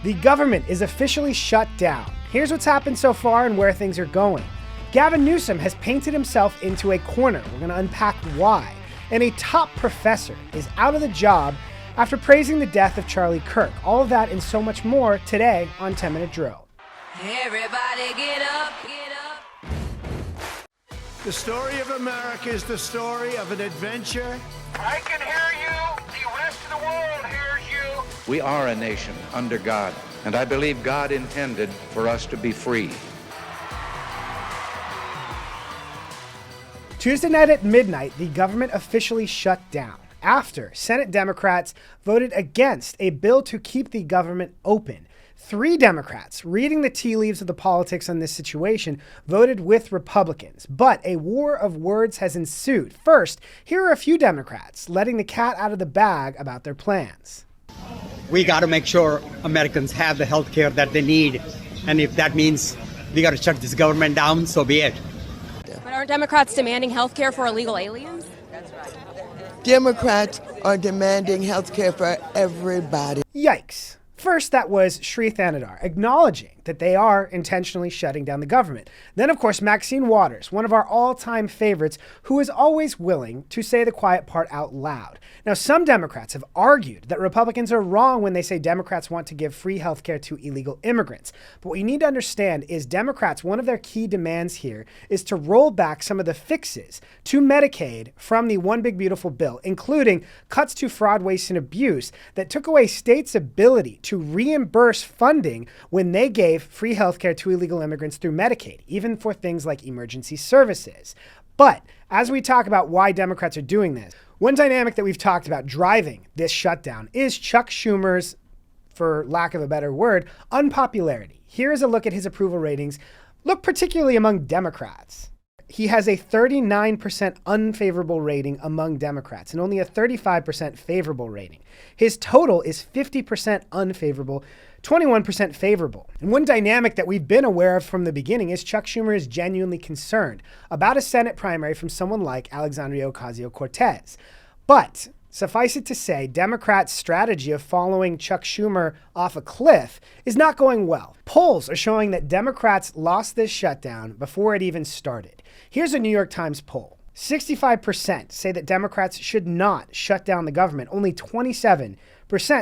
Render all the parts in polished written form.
The government is officially shut down. Here's what's happened so far and where things are going. Gavin Newsom has painted himself into a corner. We're going to unpack why. And a top professor is out of the job after praising the death of Charlie Kirk. All of that and so much more today on 10 Minute Drill. Everybody get up, get up. The story of America is the story of an adventure. I can hear you. The rest of the world hears you. We are a nation under God, and I believe God intended for us to be free. Tuesday night at midnight, the government officially shut down after Senate Democrats voted against a bill to keep the government open. 3 Democrats, reading the tea leaves of the politics on this situation, voted with Republicans. But a war of words has ensued. First, here are a few Democrats letting the cat out of the bag about their plans. We got to make sure Americans have the health care that they need. And if that means we got to shut this government down, so be it. But aren't Democrats demanding health care for illegal aliens? Democrats are demanding health care for everybody. Yikes. First, that was Sri Thanadar acknowledging that they are intentionally shutting down the government. Then, of course, Maxine Waters, one of our all-time favorites, who is always willing to say the quiet part out loud. Now, some Democrats have argued that Republicans are wrong when they say Democrats want to give free health care to illegal immigrants. But what you need to understand is Democrats, one of their key demands here is to roll back some of the fixes to Medicaid from the One Big Beautiful Bill, including cuts to fraud, waste, and abuse that took away states' ability to reimburse funding when they gave free healthcare to illegal immigrants through Medicaid, even for things like emergency services. But as we talk about why Democrats are doing this, one dynamic that we've talked about driving this shutdown is Chuck Schumer's, for lack of a better word, unpopularity. Here is a look at his approval ratings, look particularly among Democrats. He has a 39% unfavorable rating among Democrats and only a 35% favorable rating. His total is 50% unfavorable, 21% favorable. And one dynamic that we've been aware of from the beginning is Chuck Schumer is genuinely concerned about a Senate primary from someone like Alexandria Ocasio-Cortez. But suffice it to say, Democrats' strategy of following Chuck Schumer off a cliff is not going well. Polls are showing that Democrats lost this shutdown before it even started. Here's a New York Times poll. 65% say that Democrats should not shut down the government. Only 27%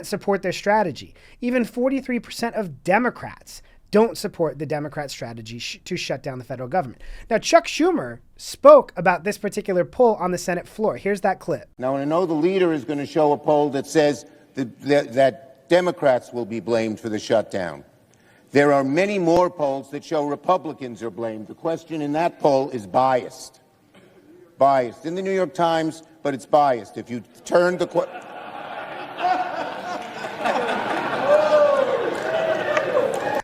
support their strategy. Even 43% of Democrats don't support the Democrat strategy to shut down the federal government. Now, Chuck Schumer spoke about this particular poll on the Senate floor. Here's that clip. Now, I know the leader is going to show a poll that says that Democrats will be blamed for the shutdown. There are many more polls that show Republicans are blamed. The question in that poll is biased. Biased. In the New York Times, but it's biased. If you turn the...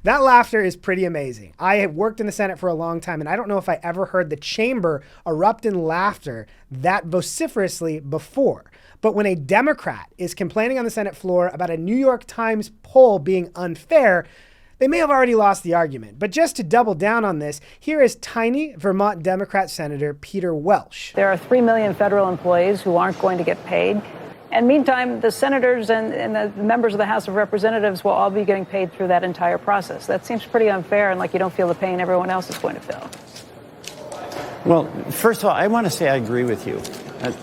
That laughter is pretty amazing. I have worked in the Senate for a long time, and I don't know if I ever heard the chamber erupt in laughter that vociferously before. But when a Democrat is complaining on the Senate floor about a New York Times poll being unfair, they may have already lost the argument. But just to double down on this, here is tiny Vermont Democrat Senator Peter Welch. There are 3 million federal employees who aren't going to get paid. And meantime, the senators and the members of the House of Representatives will all be getting paid through that entire process. That seems pretty unfair, and like you don't feel the pain everyone else is going to feel. Well, first of all, I want to say I agree with you.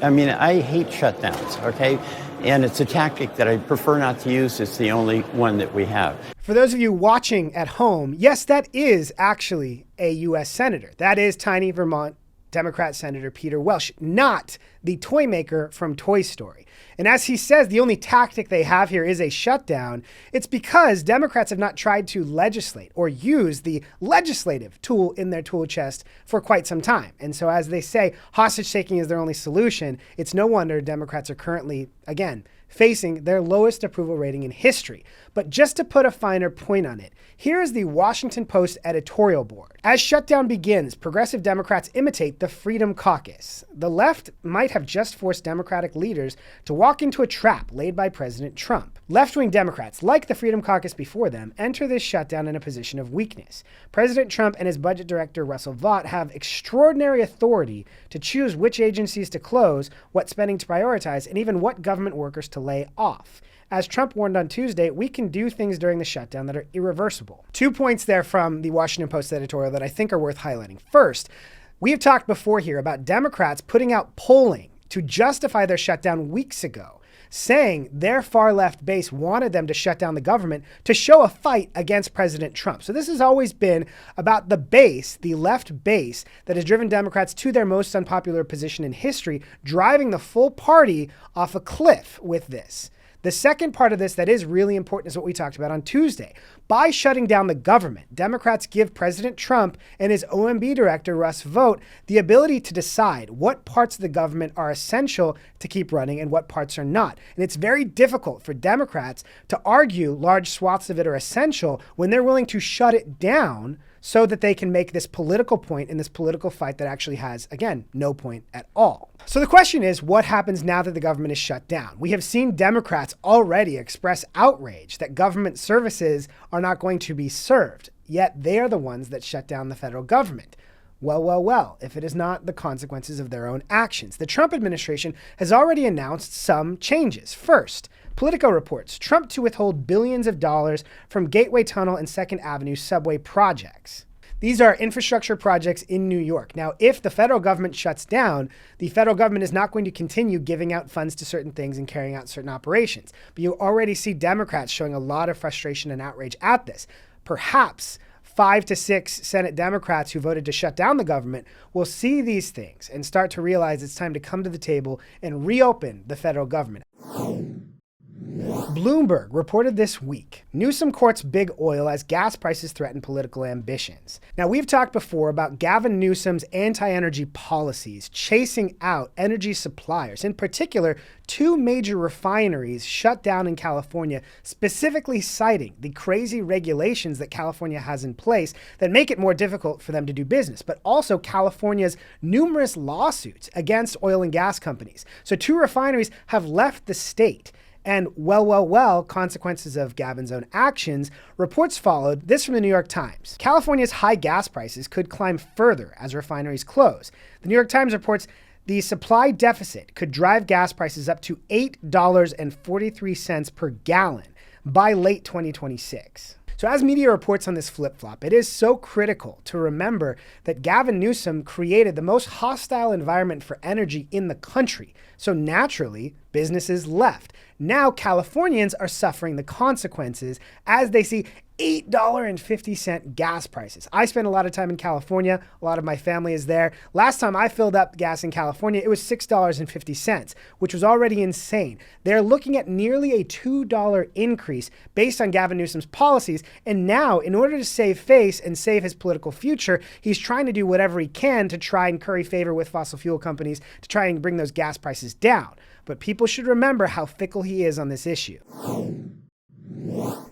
I mean, I hate shutdowns, okay? And it's a tactic that I prefer not to use. It's the only one that we have. For those of you watching at home, yes, that is actually a U.S. Senator. That is tiny Vermont Democrat Senator Peter Welch, not the toy maker from Toy Story. And as he says, the only tactic they have here is a shutdown. It's because Democrats have not tried to legislate or use the legislative tool in their tool chest for quite some time. And so as they say, hostage taking is their only solution. It's no wonder Democrats are currently, again, facing their lowest approval rating in history. But just to put a finer point on it, here is the Washington Post editorial board. As shutdown begins, progressive Democrats imitate the Freedom Caucus. The left might have just forced Democratic leaders to walk into a trap laid by President Trump. Left-wing Democrats, like the Freedom Caucus before them, enter this shutdown in a position of weakness. President Trump and his budget director, Russell Vought, have extraordinary authority to choose which agencies to close, what spending to prioritize, and even what government workers to lay off. As Trump warned on Tuesday, we can do things during the shutdown that are irreversible. 2 points there from the Washington Post editorial that I think are worth highlighting. First, we have talked before here about Democrats putting out polling to justify their shutdown weeks ago, saying their far left base wanted them to shut down the government to show a fight against President Trump. So this has always been about the base, the left base, that has driven Democrats to their most unpopular position in history, driving the full party off a cliff with this. The second part of this that is really important is what we talked about on Tuesday. By shutting down the government, Democrats give President Trump and his OMB director, Russ Vought, the ability to decide what parts of the government are essential to keep running and what parts are not. And it's very difficult for Democrats to argue large swaths of it are essential when they're willing to shut it down so that they can make this political point in this political fight that actually has, again, no point at all. So the question is, what happens now that the government is shut down? We have seen Democrats already express outrage that government services are not going to be served, yet they are the ones that shut down the federal government. Well, if it is not the consequences of their own actions. The Trump administration has already announced some changes. First, Politico reports Trump to withhold billions of dollars from Gateway Tunnel and 2nd Avenue subway projects. These are infrastructure projects in New York. Now, if the federal government shuts down, the federal government is not going to continue giving out funds to certain things and carrying out certain operations. But you already see Democrats showing a lot of frustration and outrage at this. Perhaps 5 to 6 Senate Democrats who voted to shut down the government will see these things and start to realize it's time to come to the table and reopen the federal government. Bloomberg reported this week, Newsom courts big oil as gas prices threaten political ambitions. Now, we've talked before about Gavin Newsom's anti-energy policies chasing out energy suppliers. In particular, 2 major refineries shut down in California, specifically citing the crazy regulations that California has in place that make it more difficult for them to do business, but also California's numerous lawsuits against oil and gas companies. So 2 refineries have left the state. And consequences of Gavin's own actions, reports followed. This from the New York Times. California's high gas prices could climb further as refineries close. The New York Times reports the supply deficit could drive gas prices up to $8.43 per gallon by late 2026. So as media reports on this flip-flop, it is so critical to remember that Gavin Newsom created the most hostile environment for energy in the country. So naturally, businesses left. Now Californians are suffering the consequences as they see $8.50 gas prices. I spend a lot of time in California. A lot of my family is there. Last time I filled up gas in California, it was $6.50, which was already insane. They're looking at nearly a $2 increase based on Gavin Newsom's policies. And now, in order to save face and save his political future, he's trying to do whatever he can to try and curry favor with fossil fuel companies to try and bring those gas prices down. But people should remember how fickle he is on this issue.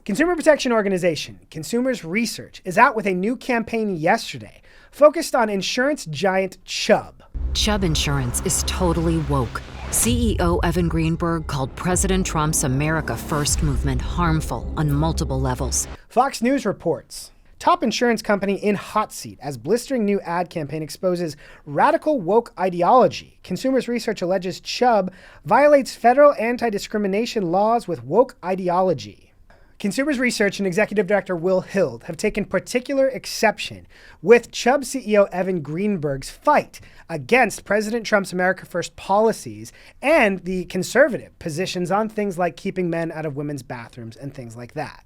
Consumer protection organization Consumers Research is out with a new campaign yesterday focused on insurance giant Chubb. Chubb Insurance is totally woke. CEO Evan Greenberg called President Trump's America First movement harmful on multiple levels. Fox News reports top insurance company in hot seat as blistering new ad campaign exposes radical woke ideology. Consumers Research alleges Chubb violates federal anti-discrimination laws with woke ideology. Consumers Research and Executive Director Will Hild have taken particular exception with Chubb CEO Evan Greenberg's fight against President Trump's America First policies and the conservative positions on things like keeping men out of women's bathrooms and things like that.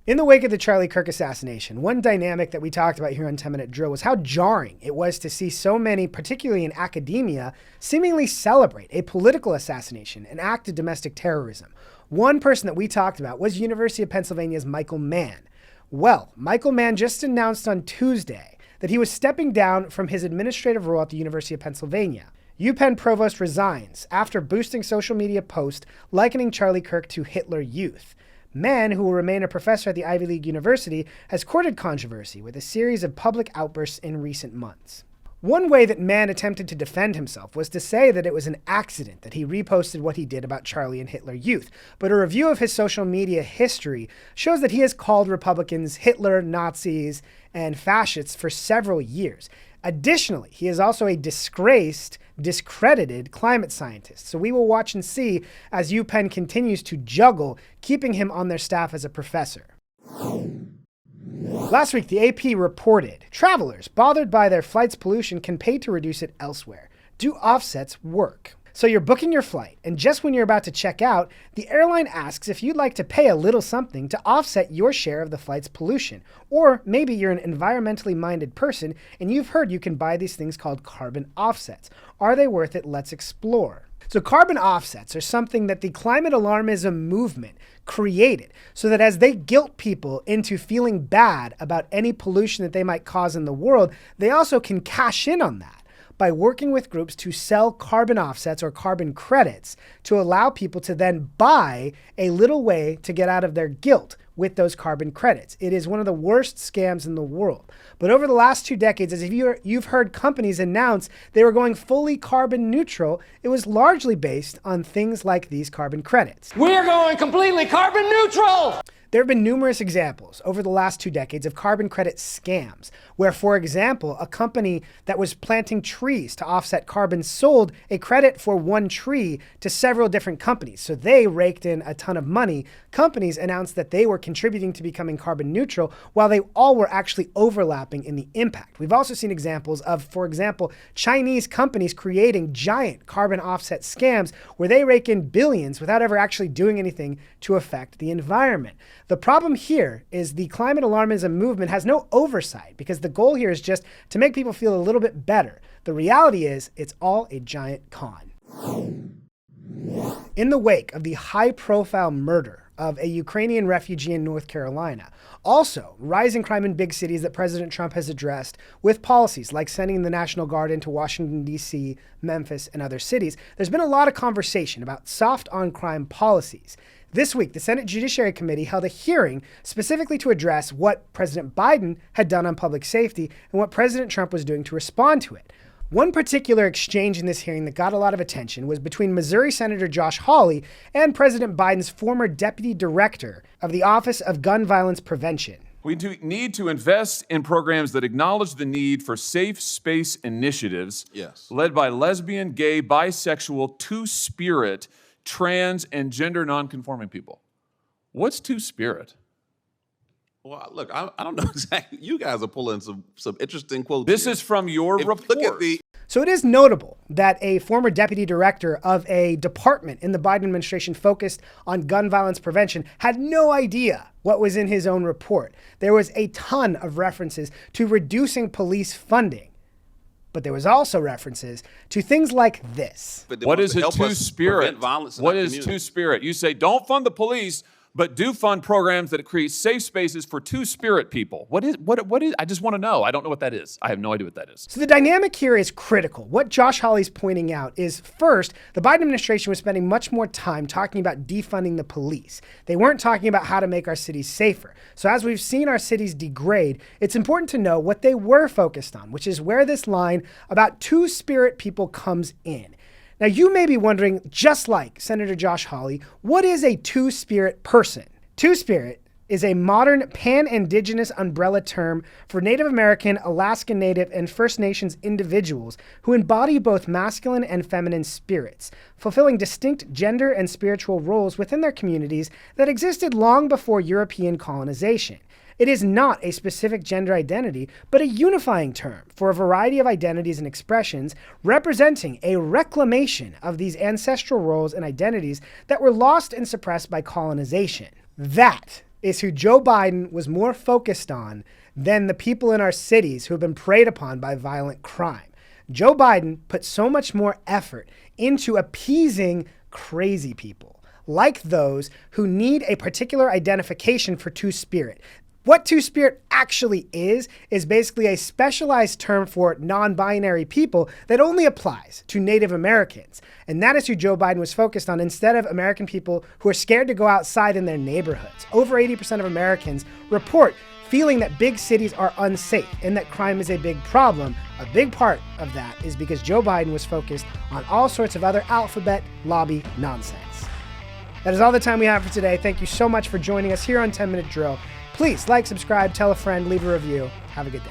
In the wake of the Charlie Kirk assassination, one dynamic that we talked about here on 10-Minute Drill was how jarring it was to see so many, particularly in academia, seemingly celebrate a political assassination, an act of domestic terrorism. One person that we talked about was University of Pennsylvania's Michael Mann. Well, Michael Mann just announced on Tuesday that he was stepping down from his administrative role at the University of Pennsylvania. UPenn provost resigns after boosting social media post likening Charlie Kirk to Hitler Youth. Mann, who will remain a professor at the Ivy League University, has courted controversy with a series of public outbursts in recent months. One way that Mann attempted to defend himself was to say that it was an accident that he reposted what he did about Charlie and Hitler Youth. But a review of his social media history shows that he has called Republicans Hitler, Nazis, and fascists for several years. Additionally, he is also a disgraced discredited climate scientist. So we will watch and see as UPenn continues to juggle keeping him on their staff as a professor. Last week, the AP reported travelers bothered by their flight's pollution can pay to reduce it elsewhere. Do offsets work? So you're booking your flight, and just when you're about to check out, the airline asks if you'd like to pay a little something to offset your share of the flight's pollution. Or maybe you're an environmentally minded person, and you've heard you can buy these things called carbon offsets. Are they worth it? Let's explore. So carbon offsets are something that the climate alarmism movement created so that as they guilt people into feeling bad about any pollution that they might cause in the world, they also can cash in on that by working with groups to sell carbon offsets or carbon credits to allow people to then buy a little way to get out of their guilt with those carbon credits. It is one of the worst scams in the world. But over the last 2 decades, as you've heard companies announce they were going fully carbon neutral, it was largely based on things like these carbon credits. We're going completely carbon neutral! There have been numerous examples over the last 2 decades of carbon credit scams, where, for example, a company that was planting trees to offset carbon sold a credit for one tree to several different companies. So they raked in a ton of money. Companies announced that they were contributing to becoming carbon neutral while they all were actually overlapping in the impact. We've also seen examples of, for example, Chinese companies creating giant carbon offset scams where they rake in billions without ever actually doing anything to affect the environment. The problem here is the climate alarmism movement has no oversight because the goal here is just to make people feel a little bit better. The reality is it's all a giant con. In the wake of the high-profile murder of a Ukrainian refugee in North Carolina, also rising crime in big cities that President Trump has addressed with policies like sending the National Guard into Washington, D.C., Memphis, and other cities, there's been a lot of conversation about soft on crime policies. This week, the Senate Judiciary Committee held a hearing specifically to address what President Biden had done on public safety and what President Trump was doing to respond to it. One particular exchange in this hearing that got a lot of attention was between Missouri Senator Josh Hawley and President Biden's former deputy director of the Office of Gun Violence Prevention. We need to invest in programs that acknowledge the need for safe space initiatives led by lesbian, gay, bisexual, two-spirit, trans, and gender nonconforming people. What's two-spirit? Well, look, I don't know exactly. You guys are pulling some interesting quotes. This is from your report. Look at the. So it is notable that a former deputy director of a department in the Biden administration focused on gun violence prevention had no idea what was in his own report. There was a ton of references to reducing police funding. But there was also references to things like this. What is a two-spirit? What is two-spirit? You say, don't fund the police, but do fund programs that create safe spaces for two-spirit people. What is? I just want to know. I don't know what that is. I have no idea what that is. So the dynamic here is critical. What Josh Hawley's pointing out is, first, the Biden administration was spending much more time talking about defunding the police. They weren't talking about how to make our cities safer. So as we've seen our cities degrade, it's important to know what they were focused on, which is where this line about two-spirit people comes in. Now, you may be wondering, just like Senator Josh Hawley, what is a two-spirit person? Two-spirit is a modern pan-indigenous umbrella term for Native American, Alaska Native, and First Nations individuals who embody both masculine and feminine spirits, fulfilling distinct gender and spiritual roles within their communities that existed long before European colonization. It is not a specific gender identity, but a unifying term for a variety of identities and expressions representing a reclamation of these ancestral roles and identities that were lost and suppressed by colonization. That is who Joe Biden was more focused on than the people in our cities who have been preyed upon by violent crime. Joe Biden put so much more effort into appeasing crazy people, like those who need a particular identification for two-spirit. What two-spirit actually is basically a specialized term for non-binary people that only applies to Native Americans. And that is who Joe Biden was focused on instead of American people who are scared to go outside in their neighborhoods. Over 80% of Americans report feeling that big cities are unsafe and that crime is a big problem. A big part of that is because Joe Biden was focused on all sorts of other alphabet lobby nonsense. That is all the time we have for today. Thank you so much for joining us here on 10 Minute Drill. Please like, subscribe, tell a friend, leave a review. Have a good day.